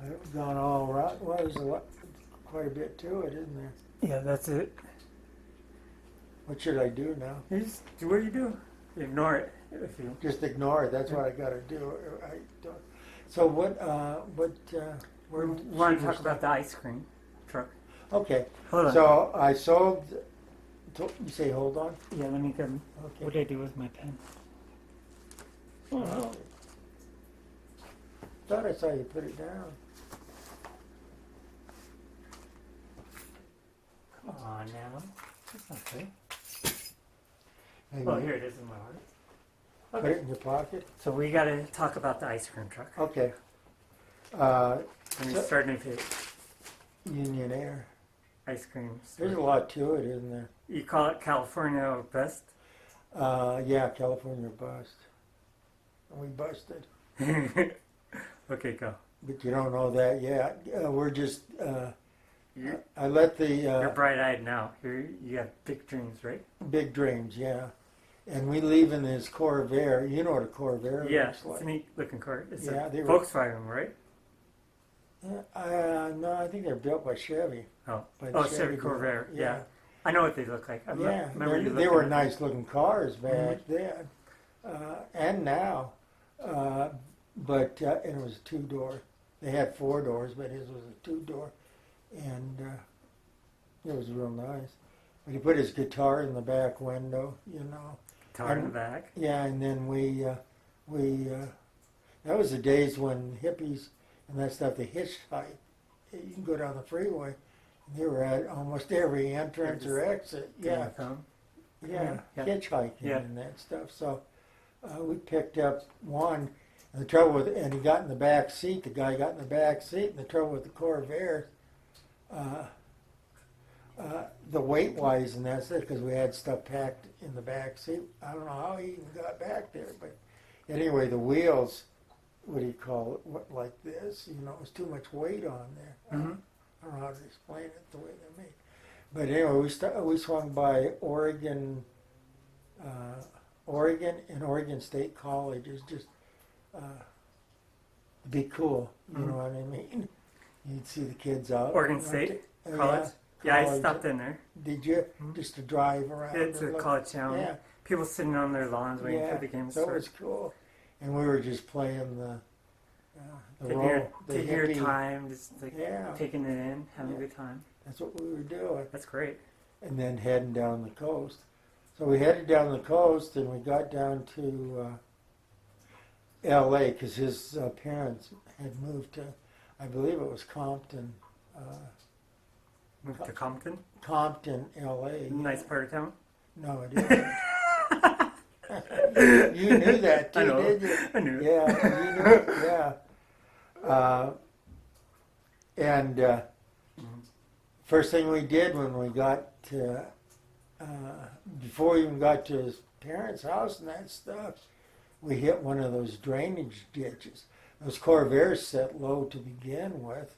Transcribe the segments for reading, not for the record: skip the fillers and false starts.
I've gone all around. Well, there's quite a bit to it, isn't there? Yeah, that's it. What should I do now? You just do what you do. Ignore it if you. Just ignore it. That's what I got to do. I don't. So what? We want to talk about the ice cream truck. Okay. Hold on. So I sold. You say hold on. Yeah, let me come. Okay. What did I do with my pen? Oh, no. Thought I saw you put it down. Come on now. That's not fair. Maybe Oh, here it is in my heart. put it in your pocket. So we got to talk about the ice cream truck. Okay. When you start to hit Union Air. ice cream. There's a lot to it, isn't there? You call it California Best? Yeah, California bust. We busted. Okay, go. But you don't know that yet. We're just. You're I let the bright-eyed now. You have big dreams, right? big dreams, yeah. And we leave in this Corvair. You know what a Corvair Yeah, looks it's like. a neat-looking car. It's Yeah, a they were- Volkswagen, right? No, I think they're built by Chevy. Oh, By the oh, Chevy group. Corvair. Yeah. I know what they look like. I Yeah, remember you they looking were at nice looking cars back Mm-hmm. then, and now. But and it was a 2-door. They had 4 doors, but his was a 2-door, and it was real nice. But he put his guitar in the back window, you know. Guitar in the back. Yeah, and then we that was the days when hippies and that stuff, they hitchhiked. You can go down the freeway, and they were at almost every entrance or exit. Yeah, yeah, Yeah. hitchhiking Yeah. and that stuff. So we picked up one, and the trouble with and he got in the back seat. The guy got in the back seat, and the trouble with the Corvair, the weight wise, and that's it, because we had stuff packed in the back seat. I don't know how he even got back there, but anyway, the wheels, what do you call it? What, like this? You know, it was too much weight on there. Mm-hmm. I don't know how to explain it the way they made. But anyway, we swung by Oregon and Oregon State College. Is just be cool. You know what I mean? You'd see the kids out. Oregon State College? Yeah, I college. stopped in there. Did you? Just to drive around? It's and a look? college town. Yeah. People sitting on their lawns waiting Yeah, for the game to that start. was cool. And we were just playing the Taking your hippie- time, just like Yeah. taking it in, having Yeah. a good time. That's what we were doing. That's great. And then heading down the coast. So we headed down the coast, and we got down to L.A. because his parents had moved to, I believe it was Compton, Moved to Compton. Compton, L.A. Nice part of town. No, it isn't. You knew that too, I know. didn't you? I knew. Yeah, you knew it, yeah. First thing we did when we got to, before we even got to his parents' house and that stuff, we hit one of those drainage ditches. Those Corvairs set low to begin with.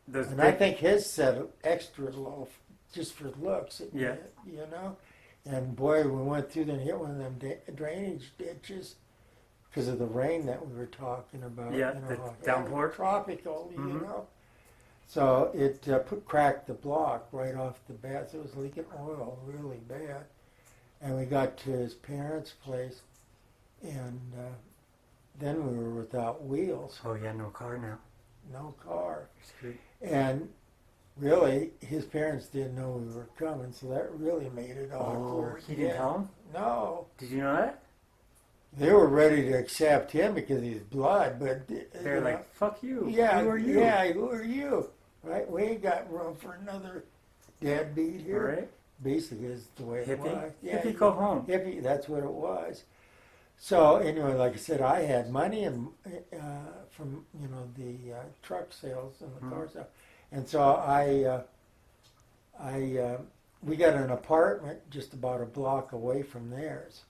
Those And big, I think his set extra low just for looks. Yeah. You know? And boy, we went through there and hit one of them drainage ditches because of the rain that we were talking about. Yeah, you know, the how downpour. heavy, tropical, you Mhm. know. So it cracked the block right off the bat. So it was leaking oil really bad. And we got to his parents' place, and then we were without wheels, Oh yeah, no car now. no car. Screwed. And really, his parents didn't know we were coming, so that really made it Oh, awkward. he didn't tell him? No. Did you know that? They were ready to accept him because he's blood, but... They're like, fuck you. Yeah, Who are you? Yeah, who are you? Right? We ain't got room for another deadbeat here. Right? Basically, is the way it Hippie? was. Yeah, Hippie, go home. Hippie, that's what it was. So anyway, like I said, I had money and from the truck sales and the car sales, and so we got an apartment just about a block away from theirs,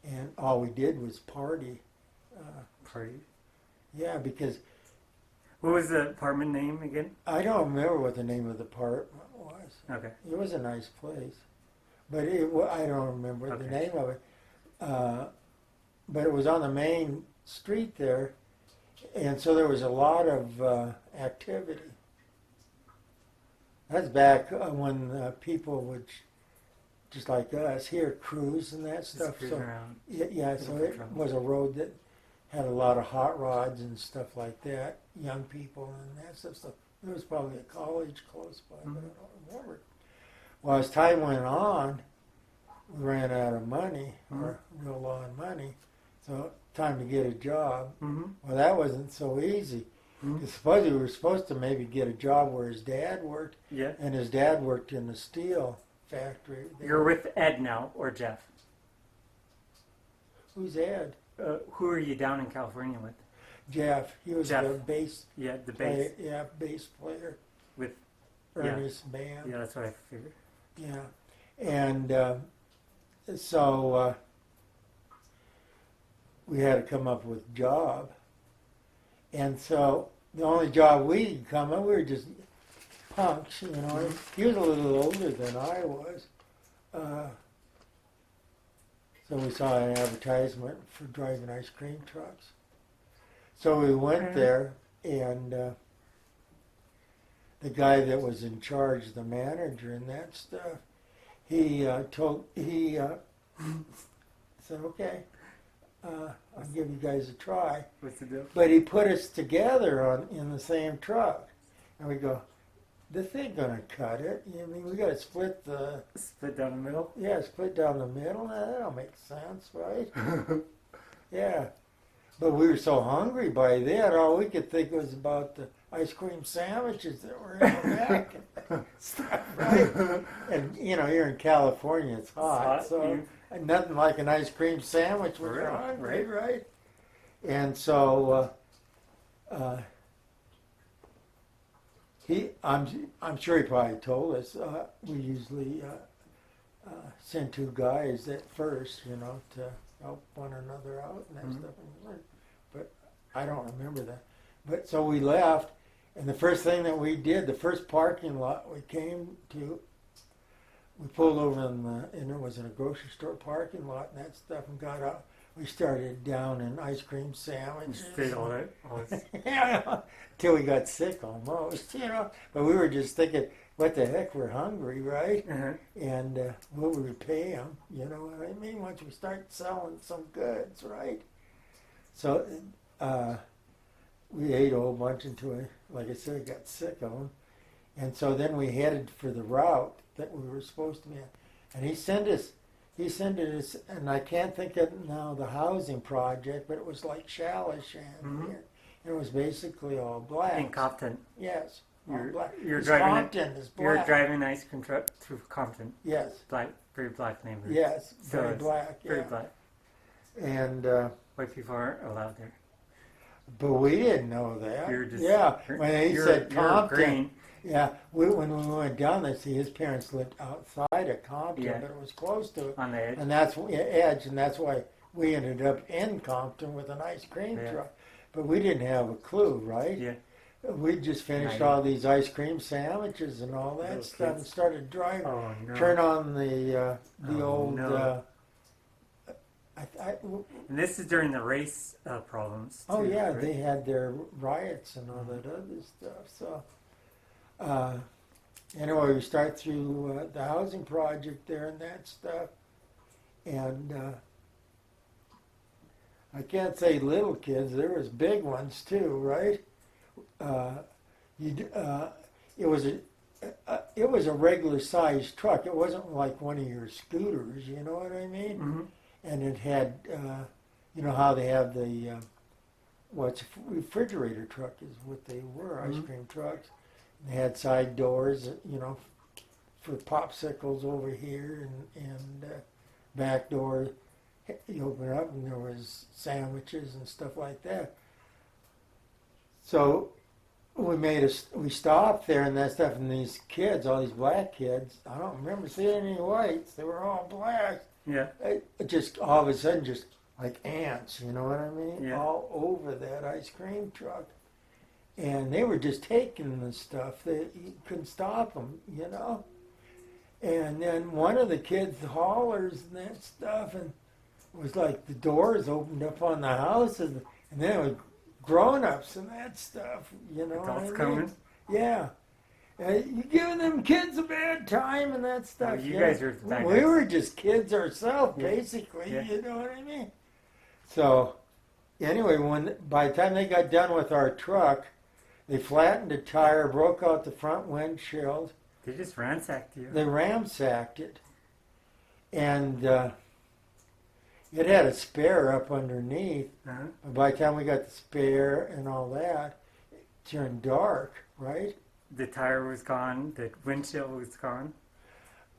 and all we did was party. Party. Yeah, because What was the apartment name again? I don't remember what the name of the apartment was. Okay. It was a nice place, but I don't remember the Okay. name of it. but it was on the main street there, and so there was a lot of activity. That's back when people would, just like us here, cruise and that Just stuff. cruising So around. yeah, so Looking for it trouble. was a road that had a lot of hot rods and stuff like that, young people and that stuff. So there was probably a college close by, but I don't remember. Well, as time went on, we ran out of money, or real low on money, so time to get a job. Mm-hmm. Well, that wasn't so easy. Because supposedly we were supposed to maybe get a job where his dad worked, Yeah. and his dad worked in the steel factory. You're with Ed now, or Jeff? Who's Ed? Who are you down in California with? Jeff. He was Jeff. the bass Yeah, the player. bass. Yeah, bass player. With Ernie's band. yeah, that's what I figured. Yeah. And so we had to come up with a job. And so the only job we could come up, we were just punks, you know. He was a little older than I was. So we saw an advertisement for driving ice cream trucks. So we went there, and the guy that was in charge, the manager and that stuff, he said, okay, I'll give you guys a try. What's the deal? But he put us together in the same truck. And we go, this ain't gonna cut it. I mean, we gotta split Split down the middle? split down the middle. Now, that don't make sense, right? Yeah. But we were so hungry by then, all we could think was about the ice cream sandwiches that were in the back and stuff, right? And, you know, here in California, it's hot. So nothing like an ice cream sandwich when you're hungry, right? And so I'm sure he probably told us, we usually send two guys at first, you know, to help one another out and that stuff. But I don't remember that. But so we left, and the first thing that we did, the first parking lot we came to, we pulled over and it was in a grocery store parking lot and that stuff, and got out. We started down in ice cream sandwiches. Stayed all right. Yeah, till we got sick almost, you know. But we were just thinking, what the heck, we're hungry, right? And what would we pay them? You know what I mean? Once we start selling some goods, right? So we ate a whole bunch until, like I said, got sick of them. And so then we headed for the route that we were supposed to be on. And he sent us, and I can't think of now the housing project, but it was like Shalishan here. And it was basically all black. In Compton. Yes. All black. You're It's driving Compton is black. You're driving an ice cream truck through Compton. Yes. Black, very black neighborhood. Yes. So Very it's black. Very Yeah. black. And White people aren't allowed there. but we didn't know that. You're just yeah. When he said you're Compton. green. Yeah, when we went down there, see, his parents lived outside of Compton, Yeah. but it was close to it. On the edge. And that's Edge, and that's why we ended up in Compton with an ice cream truck. But we didn't have a clue, right? Yeah. We just finished Right. all these ice cream sandwiches and all that Little stuff, kids. and started driving. Oh no. Turn on the Oh, old. no. I, And this is during the race problems. oh too, yeah, right? they had their riots and all that other stuff. So. Anyway, we start through the housing project there and that stuff, and I can't say little kids. There was big ones too, right? It was a regular sized truck. It wasn't like one of your scooters. You know what I mean? And it had, you know how they have the what's a refrigerator truck is what they were, ice cream trucks. They had side doors, you know, for popsicles over here, and back door. You open it up, and there was sandwiches and stuff like that. So we stopped there and that stuff, and these kids, all these black kids, I don't remember seeing any whites. They were all black. Yeah. It just all of a sudden, just like ants, you know what I mean? Yeah. All over that ice cream truck. And they were just taking the stuff. You couldn't stop them, you know. And then one of the kids hollers and that stuff, and was like the doors opened up on the house, and then it was grown-ups and that stuff. You know what I Adults mean? coming. Yeah. You giving them kids a bad time and that stuff. Well, you yeah. guys were that We guys. were just kids ourselves, Yeah. basically. Yeah. You know what I mean? So, anyway, by the time they got done with our truck, they flattened a tire, broke out the front windshield. They just ransacked you. They ramsacked it, and it had a spare up underneath. Uh-huh. By the time we got the spare and all that, it turned dark, right? The tire was gone. The windshield was gone.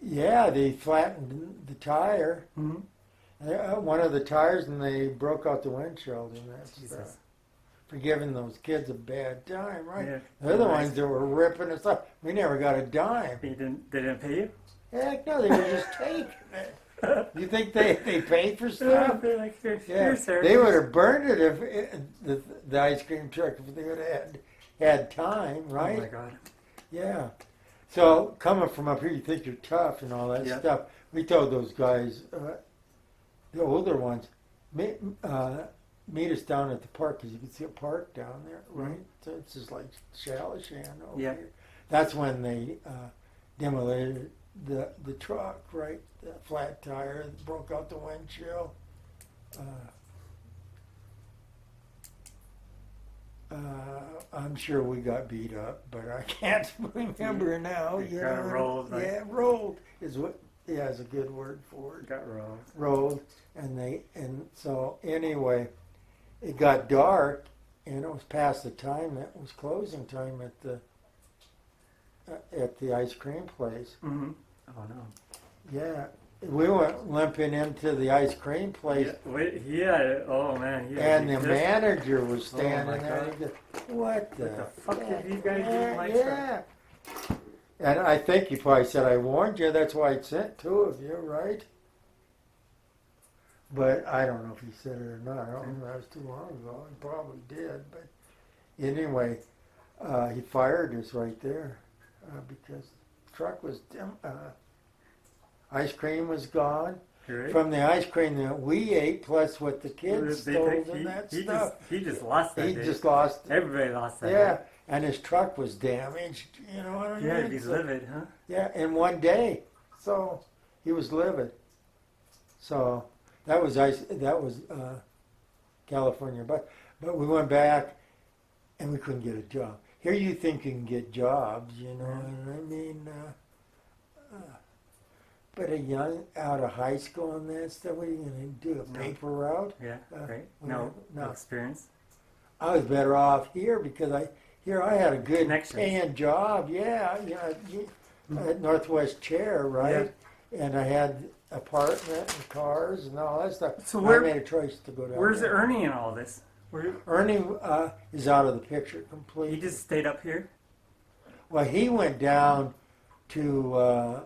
Yeah, they flattened the tire, Mm-hmm. one of the tires, and they broke out the windshield, and that's Jesus. for giving those kids a bad time, right? Yeah. They're the Nice. ones that were ripping us up. We never got a dime. They didn't pay you? Heck no, they were just taking it. You think they paid for stuff? They're like, here, Yeah, here, sir. they would have burned it if the ice cream truck if they would have had time, right? Oh my God. Yeah. So coming from up here, you think you're tough and all that Yeah. stuff. We told those guys, the older ones, meet us down at the park because you can see a park down there, right? So it's just like Shalishan over Yeah. here. That's when they demolished the truck, right? The flat tire broke out the windshield. I'm sure we got beat up, but I can't remember now. You You got know? rolled, like- Yeah, rolled is what. Yeah, is a good word for it. Got rolled. Rolled, and so anyway, it got dark, and it was past the time that was closing time at the ice cream place. Mm-hmm. Oh no. Yeah, we went limping into the ice cream place. Yeah, wait, oh man. And the manager was Oh, standing my there. God. And he goes, "What the fuck did you guys do in my yeah. And I think he probably said, "I warned you. That's why I sent two of you, right?" But I don't know if he said it or not. I don't know. That was too long ago. He probably did. But anyway, he fired us right there because the truck was dim. Ice cream was gone. Right? From the ice cream that we ate, plus what the kids They stole think and that he stuff. he just lost that He day. just lost. Everybody lost that Yeah, day. and his truck was damaged. You know what I mean? Yeah, he's So- livid, huh? Yeah, in one day. So he was livid. So that was ice. That was California, but we went back, and we couldn't get a job. Here you think you can get jobs, you know? And I mean, but a young out of high school and that stuff. What are you gonna do? A No. paper route? Yeah, right. no. No experience. I was better off here because I had a good Connections. paying job. Yeah, at Northwest Chair, right? And I had apartment and cars and all that stuff. So I made a choice to go down Where's there. Ernie in all this? Ernie is out of the picture He completely. just stayed up here. Well, he went down to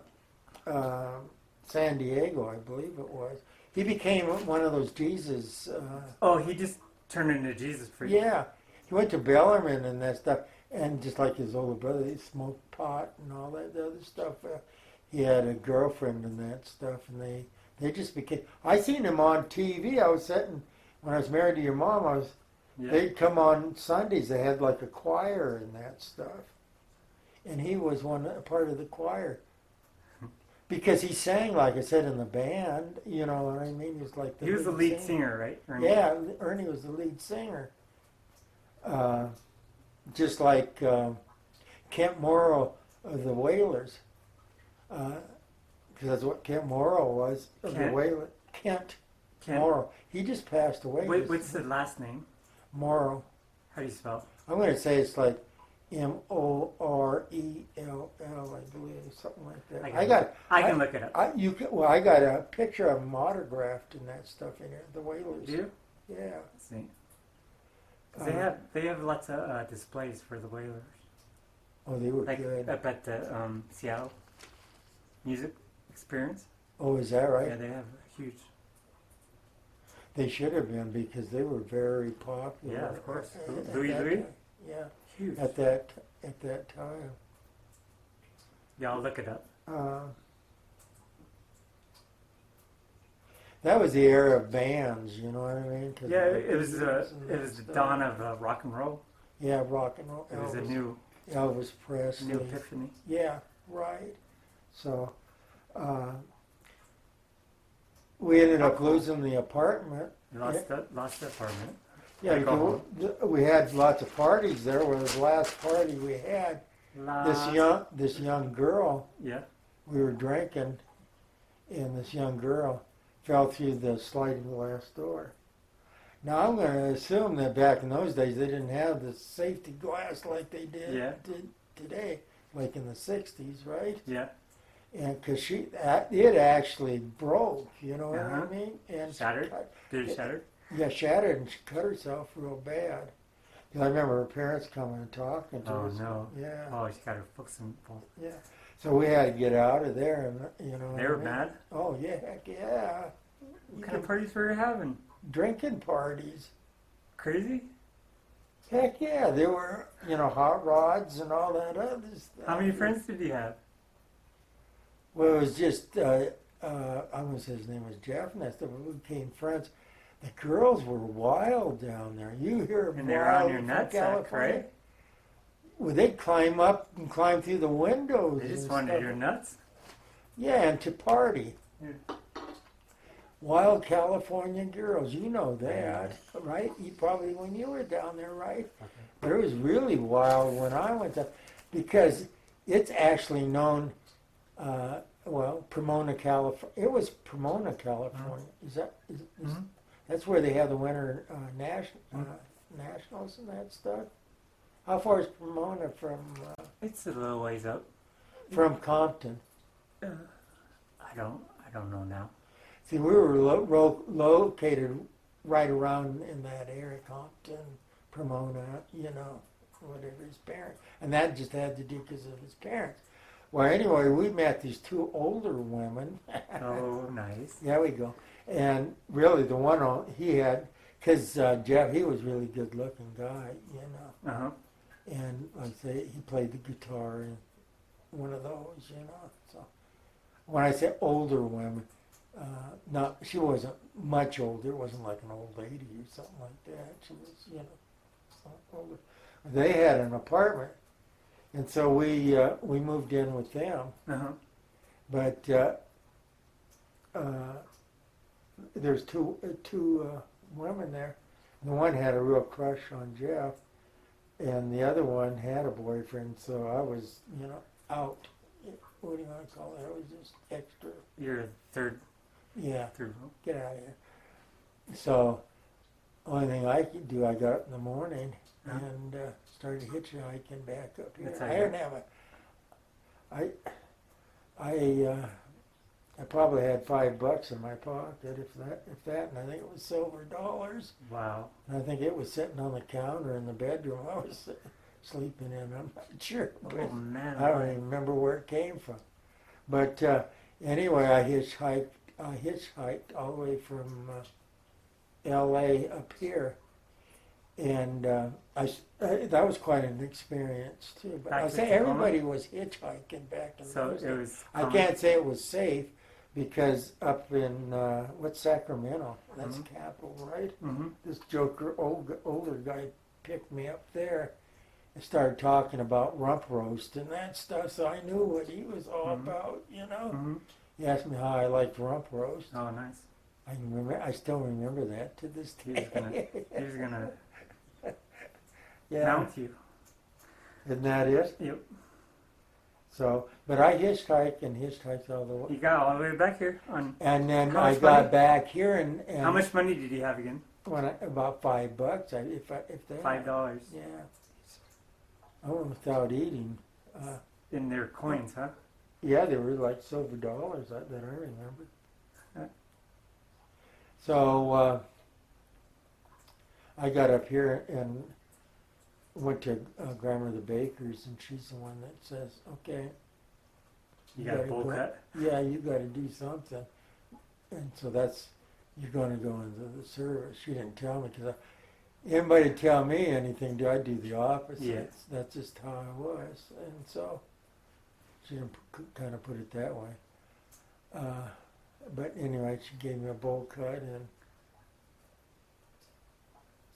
San Diego, I believe it was. He became one of those Jesus. Oh, he just turned into Jesus for you. Yeah, he went to Bellarmine and that stuff, and just like his older brother, he smoked pot and all that other stuff. He had a girlfriend and that stuff, and they just became. I seen him on TV. I was sitting when I was married to your mom. Yeah. They'd come on Sundays. They had like a choir and that stuff, and he was part of the choir. Because he sang, like I said, in the band, you know what I mean? He was like He was the lead singer, right? Ernie? Yeah, Ernie was the lead singer. Just like Kent Morrow of the Wailers. Because that's what Kent Morrow was of the Kent? Wailers. Kent Ken- Morrow. He just passed away. Wait, what's the last name? Morrow. How do you spell I'm going to say it's like Morell, I believe, something like that. I can look it up. I got a picture of him autographed and that stuff in here. The Wailers. Do you? Yeah. See. 'Cause they have lots of displays for the Wailers. Oh, they were Like good. up at the Seattle Music Experience. Oh, is that right? Yeah, they have a huge. They should have been because they were very popular. Yeah, of course. at Louis that Louis? time. Yeah, Huge. at that time. Yeah, I'll look it up. That was the era of bands, you know what I mean? 'Cause Yeah, of the it was Beatles and it that was the stuff. dawn of rock and roll. Yeah, rock and roll. It was a Elvis Presley. new epiphany. Yeah, right. So we ended How up cool. losing the apartment. Lost the apartment. Yeah, Had to go because we had lots of parties there. Well, the last party we had, this young girl, Yeah. we were drinking, and this young girl fell through the sliding glass door. Now I'm going to assume that back in those days they didn't have the safety glass like they did today, like in the '60s, right? Yeah. And because it actually broke, you know what I mean? And Shattered? Did it shatter? Yeah, shattered, and she cut herself real bad. 'Cause I remember her parents coming and talking to Oh us. no. Yeah. Oh, she got her books and both. Yeah. So we had to get out of there, and you know. They were mad? Oh yeah, heck yeah. What kind of parties were you having? Drinking parties. Crazy? Heck yeah, there were hot rods and all that other stuff. How many friends did you have? Well, it was just I'm gonna say his name was Jeff, and that's we became friends. The girls were wild down there. You hear And they were on wild your from nutsack, California. right? Well, they'd climb up and climb through the windows. They just and wanted stuff. your nuts? Yeah, and to party. Yeah. Wild California girls, you know that, right? You probably when you were down there, right? Okay. But it was really wild when I went there, because it's actually known. Pomona, California. It was Pomona, California. That's where they have the winter nationals and that stuff. How far is Pomona from It's a little ways up. Compton? I don't know now. See, we were located right around in that area, Compton, Pomona, whatever his parents, and that just had to do because of his parents. Well, anyway, we met these two older women. Oh, nice. There we go. And really, the one he had, because Jeff, he was a really good-looking guy, Uh-huh. And like I say, he played the guitar and one of those, So when I say older women, she wasn't much older. It wasn't like an old lady or something like that. She was, older. They had an apartment, and so we moved in with them. Uh-huh. But there's two women there. The one had a real crush on Jeff, and the other one had a boyfriend. So I was, out. What do you want to call it? I was just extra. You're a third. Yeah. Third. Get out of here. So, only thing I could do, I got up in the morning and started hitchhiking back up here. I didn't have I probably had $5 in my pocket, if that, and I think it was silver dollars. Wow. And I think it was sitting on the counter in the bedroom I was sleeping in. I'm not sure. Oh, man. I don't even remember where it came from. But anyway, I hitchhiked all the way from L.A. up here, and that was quite an experience too. But I say everybody was hitchhiking back in those days. It was. I can't say it was safe because up in Sacramento, that's the capital, right? Mm-hmm. This older guy picked me up there and started talking about rump roast and that stuff, so I knew what he was all about, Mm-hmm. He asked me how I liked rump roast. Oh, nice. I still remember that to this day. He was gonna yeah. mount you. Isn't that it? Yep. So, but I hitchhiked all the way. You got all the way back here on. And then How I much got money? back here and How much money did you have again? About $5, if that. $5. Yeah. I went without eating. In their coins, huh? Yeah, they were like silver dollars that I remember. Huh. So I got up here and went to Grandmother Baker's, and she's the one that says, "Okay, You got a bowl cut? Yeah, you got to do something." And so you're going to go into the service. She didn't tell me because anybody tell me anything, I'd do the opposite. Yeah. That's just how I was, and so she didn't kind of put it that way. But anyway, she gave me a bowl cut and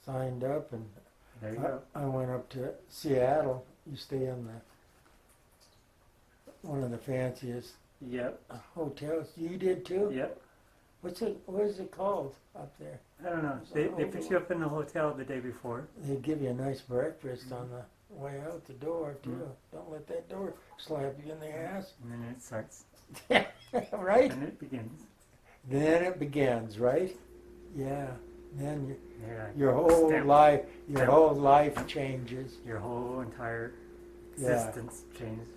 signed up, and There you go. I went up to Seattle. You stay in one of the fanciest Yep. hotels. You did too? Yep. What is it called up there? I don't know. They put you up in the hotel the day before. They give you a nice breakfast on the way out the door too. Don't let that door slap you in the ass. And then it starts. Right? And it begins. Then it begins, right? Yeah. Then They're like, your whole Stamp. life, your Stamp. whole life changes. your whole entire Yeah. existence changes.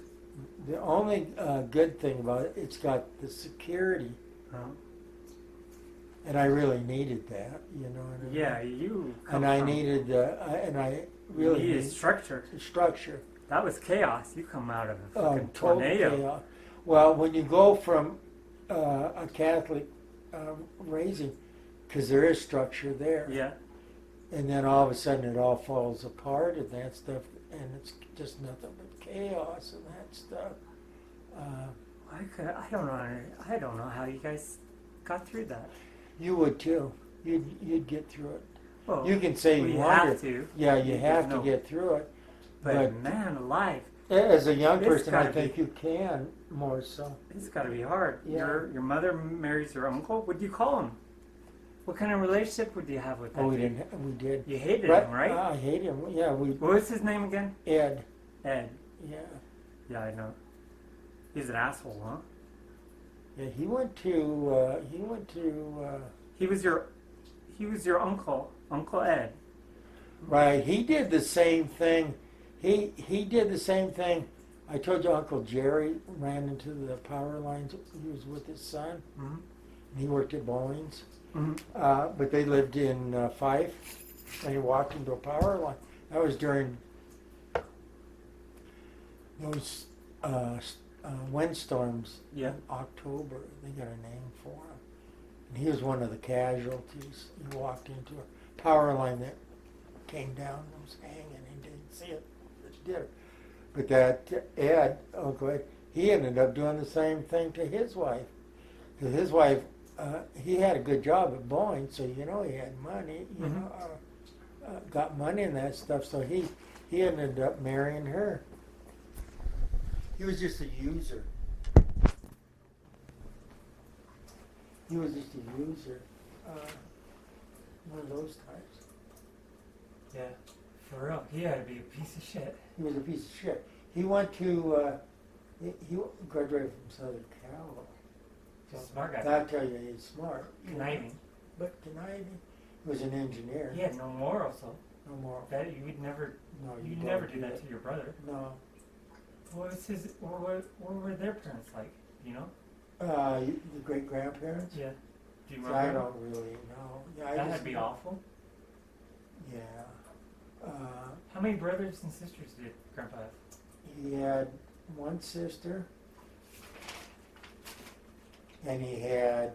The only good thing about it, it's got the security, Huh? and I really needed that. You know what I mean? Yeah, you come And I from, needed, and I you really needed needed structure. structure. That was chaos. You come out of a fucking Total tornado. chaos. Well, when you go from a Catholic raising, because there is structure there, Yeah. and then all of a sudden it all falls apart and that stuff, and it's just nothing but chaos and that stuff. I don't know how you guys got through that. You would too. You'd get through it. Well, You can say we you have wanted. to. Yeah, you have to No. get through it. But man alive, As a young It's person, I gotta think be- you can more so. it's got to be hard. Yeah. Your mother marries your uncle. What do you call him? What kind of relationship would you have with that? Oh, we dude? didn't. We did. You hated him, right? I hate him. Yeah, we. What was his name again? Ed. Ed. Yeah. Yeah, I know. He's an asshole, huh? Yeah. He went to. He went to. He was your uncle, Uncle Ed. Right. He did the same thing. He did the same thing. I told you Uncle Jerry ran into the power lines. He was with his son. Mm-hmm. He worked at Boeing's. Mm-hmm. But they lived in Fife, and he walked into a power line. That was during those windstorms Yeah. in October. They got a name for him. And he was one of the casualties. He walked into a power line that came down and was hanging. He didn't see it, but he did. But that Ed, Uncle Ed, he ended up doing the same thing to his wife. Because his wife, he had a good job at Boeing, so you know he had money, got money and that stuff. So he ended up marrying her. He was just a user. He was just a user, one of those types. Yeah. For real, he had to be a piece of shit. He was a piece of shit. He went to, he graduated from Southern Cal. Smart guy. That'll tell you he's smart. Conniving. But conniving. He was an engineer. He had no morals, though. No more. That you would never. No, you You'd don't never do that to your brother. No. What was his? What were their parents like? You know? The great grandparents? Yeah. Do you I remember? don't really know. Yeah, That would be awful. Yeah. How many brothers and sisters did Grandpa have? He had one sister, and he had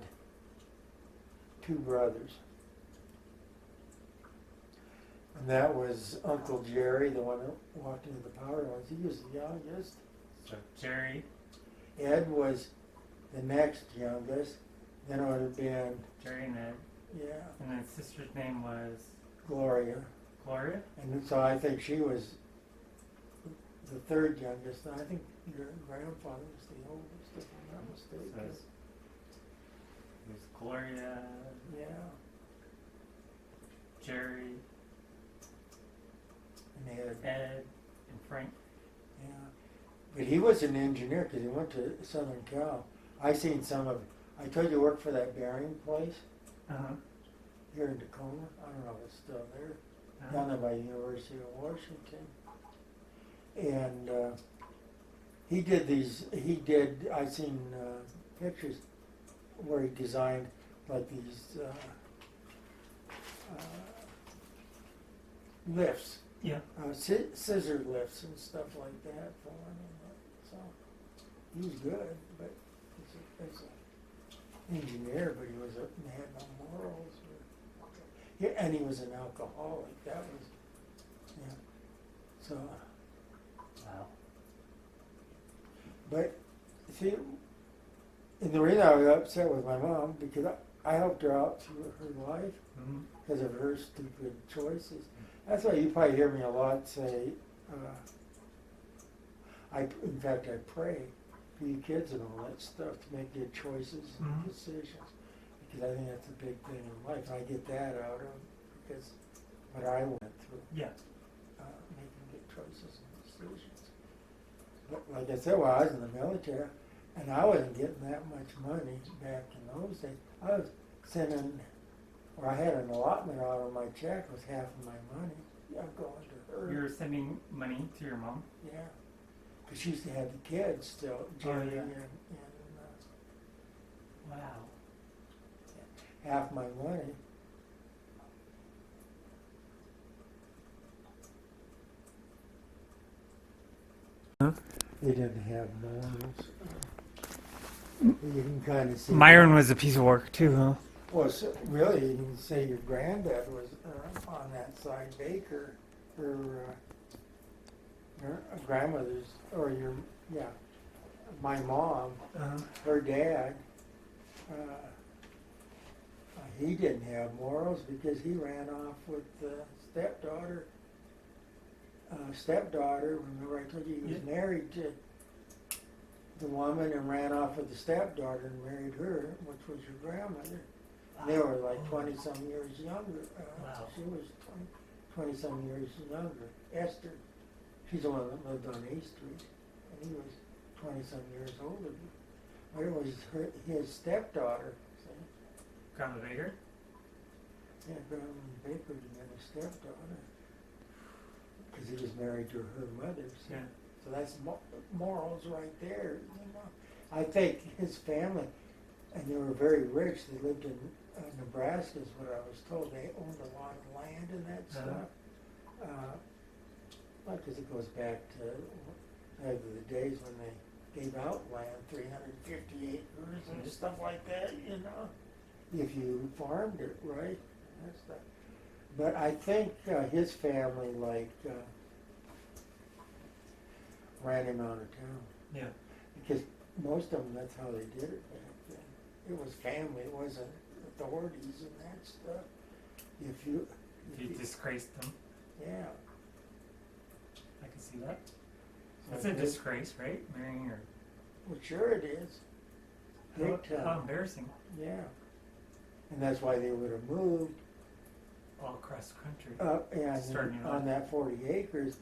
two brothers. And that was Uncle Jerry, the one that walked into the power lines. He was the youngest. So Jerry. Ed was the next youngest. Then it would have been, Jerry and Ed. yeah, And then his sister's name was Gloria. Gloria. And so I think she was the third youngest. And I think your grandfather was the oldest, if I'm not So mistaken. it was Gloria, Yeah. Jerry, And Ed. Ed, and Frank. Yeah. But he was an engineer because he went to Southern Cal. I seen some of, I told you he worked for that bearing place here in Tacoma. I don't know if it's still there. Down there by the University of Washington. And I seen pictures where he designed like these lifts. Yeah. Scissor lifts and stuff like that for him. So he was good, but as an engineer, but he had no morals. Yeah, and he was an alcoholic. That was, yeah. So, Wow. but see, And the reason I was upset with my mom, because I helped her out through her life Mm-hmm. because of her stupid choices. That's why you probably hear me a lot say, in fact, I pray for you kids and all that stuff to make good choices and Mhm. decisions, because I think that's a big thing in life. I get that out of because what I went through, Yeah. making good choices and decisions. But like I said, while I was in the military, and I wasn't getting that much money back in those days, I was sending, or I had an allotment out of my check was half of my money. Yeah, going to her. You were sending money to your mom? Yeah, because she used to have the kids still, Jerry yeah. and Wow. half my money. Huh? They didn't have morals. You can kind of see. Myron was a piece of work too, huh? Well, so really, you can say your granddad was on that side. Baker, her grandmother's, or my mom, Uh-huh. her dad. He didn't have morals because he ran off with the stepdaughter. Remember I told you he was married to the woman and ran off with the stepdaughter and married her, which was your grandmother. And they were like 20-some years younger. Wow. She was 20-some years younger. Esther, she's the one that lived on A Street, and he was 20-some years older. But it was his stepdaughter. See? Grandma Baker? Yeah, Grandma Baker had a stepdaughter because he was married to her mother. So, Yeah. so that's morals right there. You know, I think his family, and they were very rich. They lived in Nebraska, is what I was told. They owned a lot of land and that stuff. Because it goes back to the days when they gave out land, 350 acres and stuff like that. You know, if you farmed it right. That's that. But I think his family ran him out of town. Yeah. Because most of them, that's how they did it back then. It was family. It wasn't authorities and that stuff. If you disgraced them. yeah. I can see that. So That's a disgrace, right? Marrying her. Well, sure it is. Big time. How embarrassing. Yeah. And that's why they would have moved All across the country. up Starting on off. that 40 acres.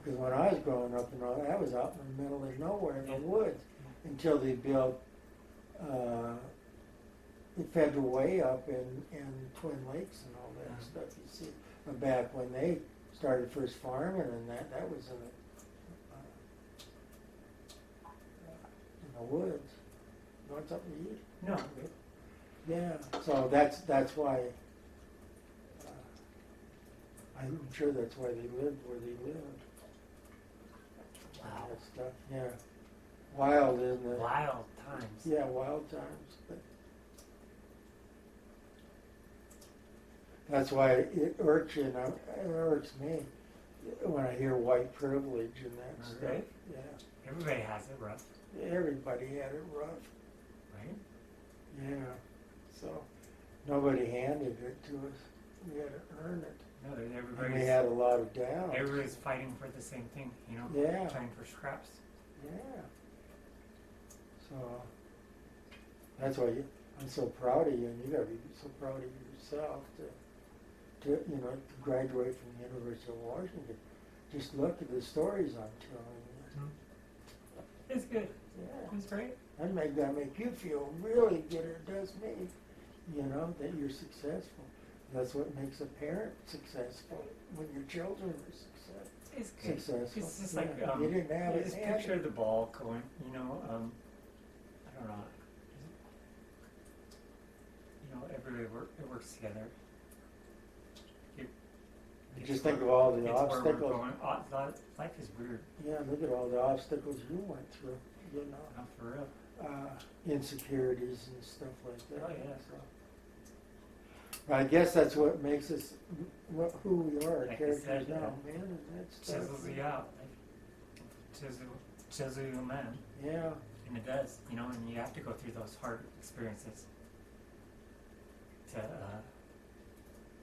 Because when I was growing up and all that was out in the middle of nowhere in the woods until they built the Federal Way up in Twin Lakes and all that stuff. You see, but back when they started first farming and that was in the woods. You want something to eat? No. Yeah. So that's why. I'm sure that's why they lived where they lived. Wow. That stuff, yeah. Wild, isn't it? Wild times. Yeah, wild times. But that's why it irks you, and it irks me when I hear white privilege and that stuff. Right? Yeah. Everybody has it rough, Everybody had it rough. right? Yeah. So nobody handed it to us. We had to earn it. No, And we everybody's had a lot of downs. everybody's fighting for the same thing, you know? Yeah. Trying for scraps. Yeah. So that's why I'm so proud of you, and you got to be so proud of yourself to graduate from the University of Washington. Just look at the stories I'm telling you. Mm-hmm. It's good. Yeah. It's great. That make you feel really good. It does me. You know that you're successful. That's what makes a parent successful when your children are It's good. successful. It's just Yeah. like You didn't have you it just handed. picture the ball going, I don't know. Everybody it works together. Just think of all the It's where we're obstacles. going. Life is weird. Yeah, look at all the obstacles you went through. You know. Not for real. Insecurities and stuff like that. Oh, yeah. So. I guess that's what makes us who we are, Like I characters said, now, man, and that stuff. Chisels you out. Chisel you a man. Yeah, and it does, you know, and you have to go through those hard experiences to